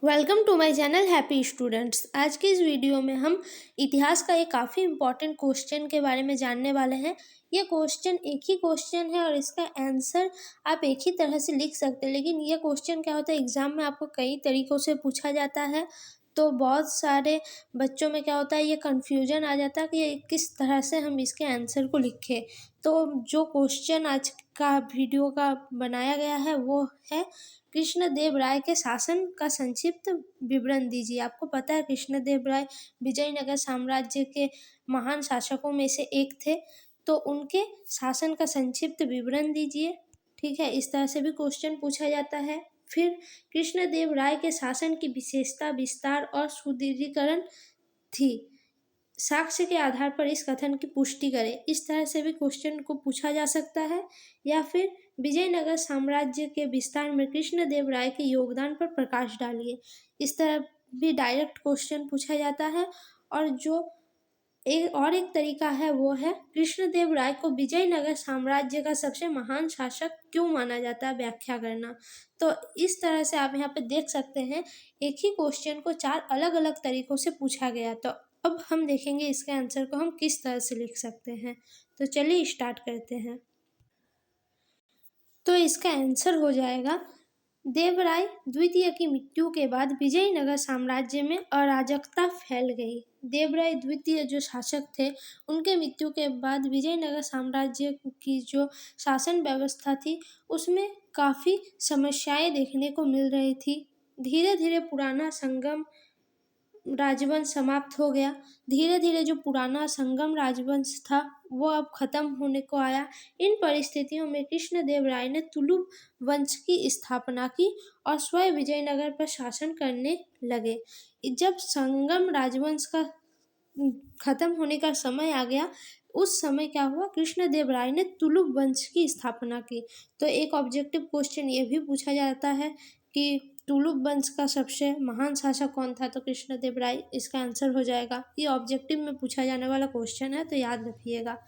Welcome to my channel happy students. आज की इस वीडियो में हम इतिहास का एक काफ़ी इम्पोर्टेंट क्वेश्चन के बारे में जानने वाले हैं। ये क्वेश्चन एक ही क्वेश्चन है और इसका आंसर आप एक ही तरह से लिख सकते हैं, लेकिन ये क्वेश्चन क्या होता है, एग्ज़ाम में आपको कई तरीक़ों से पूछा जाता है। तो बहुत सारे बच्चों में क्या होता है, ये कन्फ्यूजन आ जाता है कि किस तरह से हम इसके आंसर को लिखें। तो जो क्वेश्चन आज का वीडियो का बनाया गया है वो है, कृष्णदेव राय के शासन का संक्षिप्त विवरण दीजिए। आपको पता है कृष्णदेव राय विजयनगर साम्राज्य के महान शासकों में से एक थे, तो उनके शासन का संक्षिप्त विवरण दीजिए। ठीक है, इस तरह से भी क्वेश्चन पूछा जाता है। फिर कृष्णदेव राय के शासन की विशेषता, विस्तार और सुदृढ़ीकरण थी, साक्ष्य के आधार पर इस कथन की पुष्टि करें। इस तरह से भी क्वेश्चन को पूछा जा सकता है। या फिर विजयनगर साम्राज्य के विस्तार में कृष्णदेव राय के योगदान पर प्रकाश डालिए। इस तरह भी डायरेक्ट क्वेश्चन पूछा जाता है। और जो एक तरीका है वो है, कृष्णदेव राय को विजयनगर साम्राज्य का सबसे महान शासक क्यों माना जाता है, व्याख्या करना। तो इस तरह से आप यहाँ पे देख सकते हैं, एक ही क्वेश्चन को 4 अलग अलग तरीक़ों से पूछा गया। तो अब हम देखेंगे इसके आंसर को हम किस तरह से लिख सकते हैं। तो चलिए स्टार्ट करते हैं। तो इसका आंसर हो जाएगा, देवराय द्वितीय की मृत्यु के बाद विजयनगर साम्राज्य में अराजकता फैल गई। देवराय द्वितीय जो शासक थे, उनके मृत्यु के बाद विजयनगर साम्राज्य की जो शासन व्यवस्था थी उसमें काफ़ी समस्याएं देखने को मिल रही थी। धीरे धीरे पुराना संगम राजवंश समाप्त हो गया। धीरे धीरे जो पुराना संगम राजवंश था वो अब खत्म होने को आया। इन परिस्थितियों में कृष्णदेव राय ने तुलुव वंश की स्थापना की और स्वयं विजयनगर पर शासन करने लगे। जब संगम राजवंश का खत्म होने का समय आ गया, उस समय क्या हुआ, कृष्णदेव राय ने तुलुव वंश की स्थापना की। तो एक ऑब्जेक्टिव क्वेश्चन ये भी पूछा जाता है कि तुलुव वंश का सबसे महान शासक कौन था, तो कृष्णदेव राय इसका आंसर हो जाएगा। ये ऑब्जेक्टिव में पूछा जाने वाला क्वेश्चन है, तो याद रखिएगा।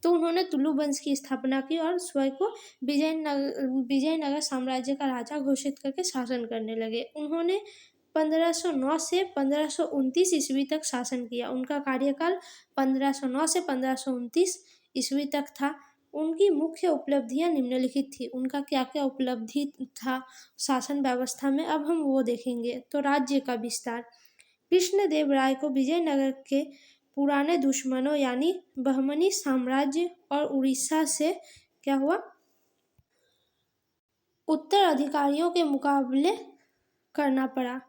तो उन्होंने तुलुव वंश की स्थापना की और स्वयं को विजयनगर साम्राज्य का राजा घोषित करके शासन करने लगे। उन्होंने 1509 से 1529 ईस्वी तक शासन किया। उनका कार्यकाल 1509 से 1529 ईस्वी तक था। उनकी मुख्य उपलब्धियां निम्नलिखित थी। उनका क्या क्या उपलब्धि था शासन व्यवस्था में, अब हम वो देखेंगे। तो राज्य का विस्तार, कृष्णदेव राय को विजयनगर के पुराने दुश्मनों यानी बहमनी साम्राज्य और उड़ीसा से क्या हुआ, उत्तराधिकारियों के मुकाबले करना पड़ा।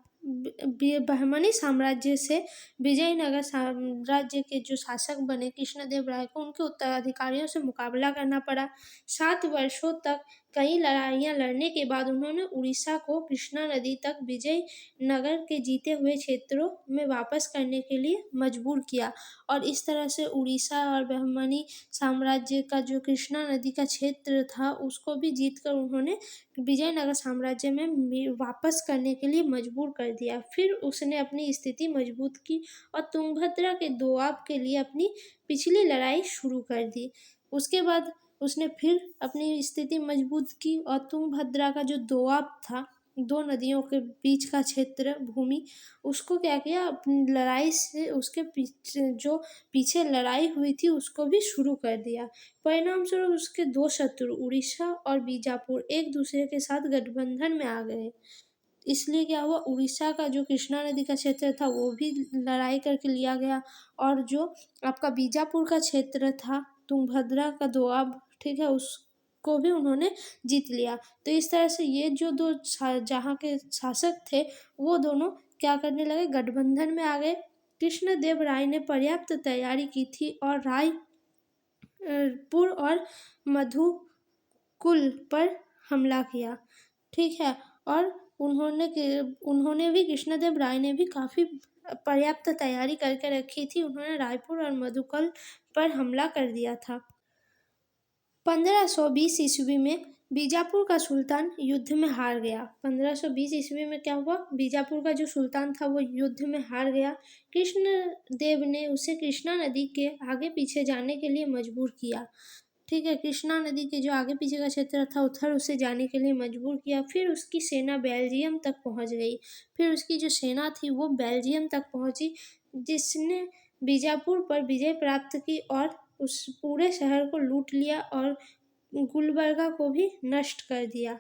बहमनी साम्राज्य से विजयनगर साम्राज्य के जो शासक बने कृष्णदेव राय को, उनके उत्तराधिकारियों से मुकाबला करना पड़ा। 7 वर्षों तक कई लड़ाइयां लड़ने के बाद उन्होंने उड़ीसा को कृष्णा नदी तक विजयनगर के जीते हुए क्षेत्रों में वापस करने के लिए मजबूर किया। और इस तरह से उड़ीसा और बहमनी साम्राज्य का जो कृष्णा नदी का क्षेत्र था उसको भी जीतकर उन्होंने विजयनगर साम्राज्य में वापस करने के लिए मजबूर कर दिया। फिर उसने अपनी स्थिति मजबूत की और तुंगभद्रा के दोआब के लिए अपनी पिछली लड़ाई शुरू कर दी। उसके बाद उसने फिर अपनी स्थिति मजबूत की और तुंगभद्रा का जो दोआब था, 2 नदियों के बीच का क्षेत्र भूमि, उसको क्या किया, अपनी लड़ाई से उसके पीछे लड़ाई हुई थी उसको भी शुरू कर दिया। परिणाम स्वरूप उसके 2 शत्रु उड़ीसा और बीजापुर एक दूसरे के साथ गठबंधन में आ गए। इसलिए क्या हुआ, उड़ीसा का जो कृष्णा नदी का क्षेत्र था वो भी लड़ाई करके लिया गया और जो आपका बीजापुर का क्षेत्र था, तुंगभद्रा का दोआब, ठीक है, उसको भी उन्होंने जीत लिया। तो इस तरह से ये जो 2 जहाँ के शासक थे वो दोनों क्या करने लगे, गठबंधन में आ गए। कृष्णदेव राय ने पर्याप्त तैयारी की थी और रायपुर और मधुकुल पर हमला किया। ठीक है, और उन्होंने भी, कृष्णदेव राय ने भी काफ़ी पर्याप्त तैयारी करके रखी थी। उन्होंने रायपुर और मधुकुल पर हमला कर दिया था। 1520 ईस्वी में बीजापुर का सुल्तान युद्ध में हार गया। 1520 ईस्वी में क्या हुआ, बीजापुर का जो सुल्तान था वो युद्ध में हार गया। कृष्णदेव ने उसे कृष्णा नदी के आगे पीछे जाने के लिए मजबूर किया। ठीक है, कृष्णा नदी के जो आगे पीछे का क्षेत्र था उधर उसे जाने के लिए मजबूर किया। फिर उसकी सेना बेल्जियम तक पहुंच गई। फिर उसकी जो सेना थी वो बेल्जियम तक पहुंची, जिसने बीजापुर पर विजय प्राप्त की और उस पूरे शहर को लूट लिया और गुलबर्गा को भी नष्ट कर दिया।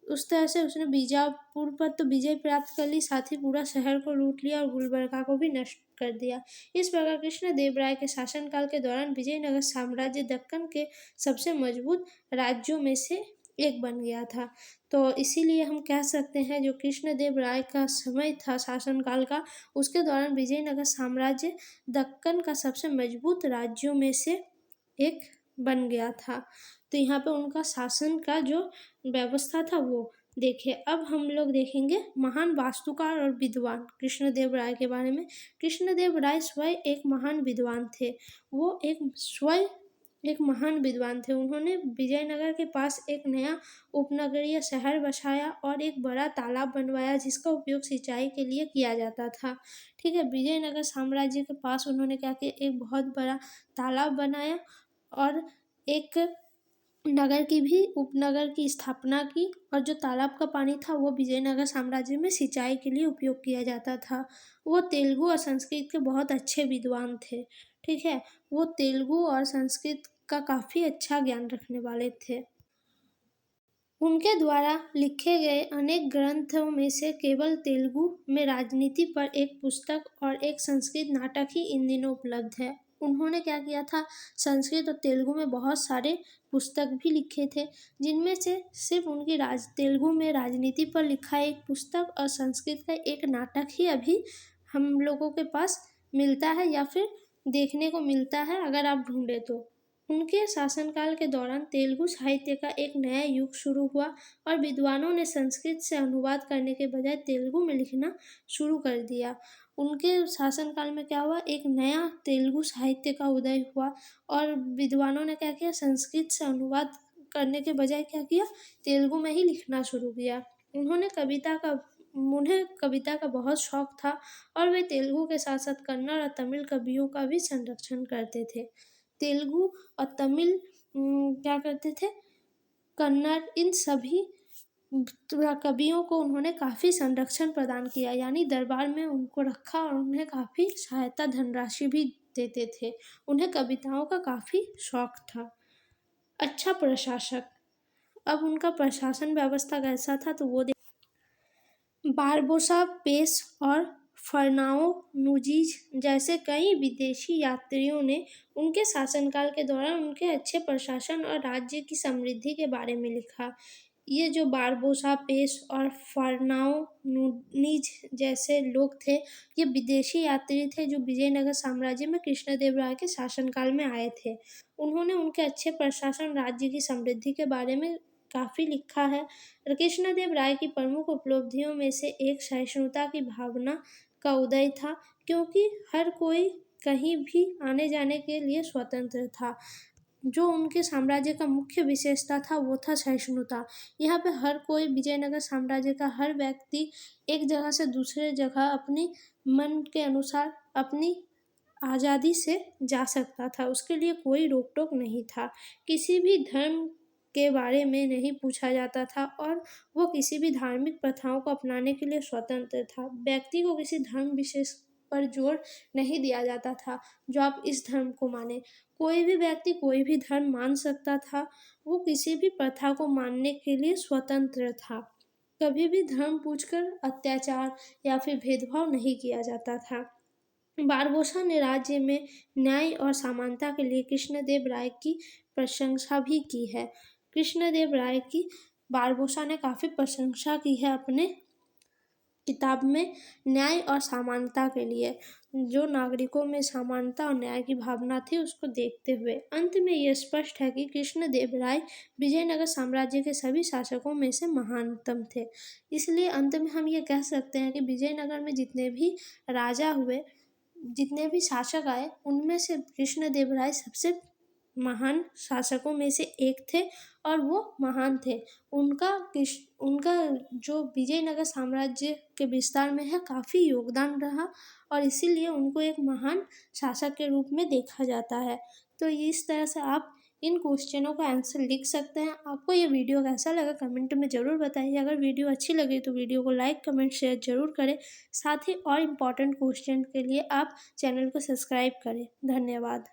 उस तरह से उसने बीजापुर पर तो विजय प्राप्त कर ली, साथ ही पूरा शहर को लूट लिया और गुलबर्गा को भी नष्ट कर दिया। इस प्रकार कृष्णदेव राय के शासनकाल के दौरान विजयनगर साम्राज्य दक्कन के सबसे मजबूत राज्यों में से एक बन गया था। तो इसीलिए हम कह सकते हैं जो कृष्णदेव राय का समय था शासनकाल का, उसके दौरान विजयनगर साम्राज्य दक्कन का सबसे मजबूत राज्यों में से एक बन गया था। तो यहाँ पे उनका शासन का जो व्यवस्था था वो देखिए। अब हम लोग देखेंगे महान वास्तुकार और विद्वान कृष्णदेव राय के बारे में। कृष्णदेव राय स्वयं एक महान विद्वान थे। वो स्वयं एक महान विद्वान थे। उन्होंने विजयनगर के पास एक नया उपनगरीय शहर बसाया और एक बड़ा तालाब बनवाया जिसका उपयोग सिंचाई के लिए किया जाता था। ठीक है, विजयनगर साम्राज्य के पास उन्होंने क्या किया, एक बहुत बड़ा तालाब बनाया और एक नगर की भी उपनगर की स्थापना की, और जो तालाब का पानी था वो विजयनगर साम्राज्य में सिंचाई के लिए उपयोग किया जाता था। वो तेलुगु और संस्कृत के बहुत अच्छे विद्वान थे। ठीक है, वो तेलुगु और संस्कृत का काफ़ी अच्छा ज्ञान रखने वाले थे। उनके द्वारा लिखे गए अनेक ग्रंथों में से केवल तेलुगु में राजनीति पर एक पुस्तक और एक संस्कृत नाटक ही इन दिनों उपलब्ध है। उन्होंने क्या किया था, संस्कृत और तेलुगु में बहुत सारे पुस्तक भी लिखे थे, जिनमें से सिर्फ उनकी तेलुगु में राजनीति पर लिखा एक पुस्तक और संस्कृत का एक नाटक ही अभी हम लोगों के पास मिलता है या फिर देखने को मिलता है अगर आप ढूंढे तो। उनके शासनकाल के दौरान तेलुगु साहित्य का एक नया युग शुरू हुआ और विद्वानों ने संस्कृत से अनुवाद करने के बजाय तेलुगु में लिखना शुरू कर दिया। उनके शासनकाल में क्या हुआ, एक नया तेलुगु साहित्य का उदय हुआ और विद्वानों ने क्या किया, संस्कृत से अनुवाद करने के बजाय क्या किया, तेलुगु में ही लिखना शुरू किया। उन्हें कविता का बहुत शौक था और वे तेलुगु के साथ साथ कन्नड़ और तमिल कवियों का भी संरक्षण करते थे। तेलुगु और तमिल क्या करते थे, कन्नड़, इन सभी कवियों को उन्होंने काफ़ी संरक्षण प्रदान किया, यानी दरबार में उनको रखा और उन्हें काफ़ी सहायता धनराशि भी देते थे। उन्हें कविताओं का काफ़ी शौक था। अच्छा प्रशासक, अब उनका प्रशासन व्यवस्था कैसा था तो वो बारबोसा, पेश और फर्नाओ नुजीज जैसे कई विदेशी यात्रियों ने उनके शासनकाल के दौरान उनके अच्छे प्रशासन और राज्य की समृद्धि के बारे में लिखा। ये जो बारबोसा, पेश और फर्नाओ नुनीज जैसे लोग थे, ये विदेशी यात्री थे जो विजयनगर साम्राज्य में कृष्णदेव राय के शासनकाल में आए थे। उन्होंने उनके अच्छे प्रशासन, राज्य की समृद्धि के बारे में काफ़ी लिखा है। कृष्णदेव राय की प्रमुख उपलब्धियों में से एक सहिष्णुता की भावना का उदय था, क्योंकि हर कोई कहीं भी आने जाने के लिए स्वतंत्र था। जो उनके साम्राज्य का मुख्य विशेषता था वो था सहिष्णुता। यहाँ पे हर कोई, विजयनगर साम्राज्य का हर व्यक्ति एक जगह से दूसरे जगह अपने मन के अनुसार अपनी आज़ादी से जा सकता था, उसके लिए कोई रोक टोक नहीं था। किसी भी धर्म के बारे में नहीं पूछा जाता था और वो किसी भी धार्मिक प्रथाओं को अपनाने के लिए स्वतंत्र था। व्यक्ति को किसी धर्म विशेष पर जोर नहीं दिया जाता था जो आप इस धर्म को माने। कोई भी व्यक्ति कोई भी धर्म मान सकता था, वो किसी भी प्रथा को मानने के लिए स्वतंत्र था। कभी भी धर्म पूछकर अत्याचार या फिर भेदभाव नहीं किया जाता था। बारबोसा ने राज्य में न्याय और समानता के लिए कृष्णदेव राय की प्रशंसा भी की है। कृष्णदेव राय की बारबोसा ने काफ़ी प्रशंसा की है अपने किताब में न्याय और समानता के लिए, जो नागरिकों में समानता और न्याय की भावना थी उसको देखते हुए। अंत में यह स्पष्ट है कि कृष्णदेव राय विजयनगर साम्राज्य के सभी शासकों में से महानतम थे। इसलिए अंत में हम ये कह सकते हैं कि विजयनगर में जितने भी राजा हुए, जितने भी शासक आए, उनमें से कृष्णदेव राय सबसे महान शासकों में से एक थे और वो महान थे। उनका जो विजयनगर साम्राज्य के विस्तार में है काफ़ी योगदान रहा और इसीलिए उनको एक महान शासक के रूप में देखा जाता है। तो इस तरह से आप इन क्वेश्चनों का आंसर लिख सकते हैं। आपको ये वीडियो कैसा लगा कमेंट में ज़रूर बताइए। अगर वीडियो अच्छी लगी तो वीडियो को लाइक कमेंट शेयर ज़रूर करें। साथ ही और इम्पॉर्टेंट क्वेश्चन के लिए आप चैनल को सब्सक्राइब करें। धन्यवाद।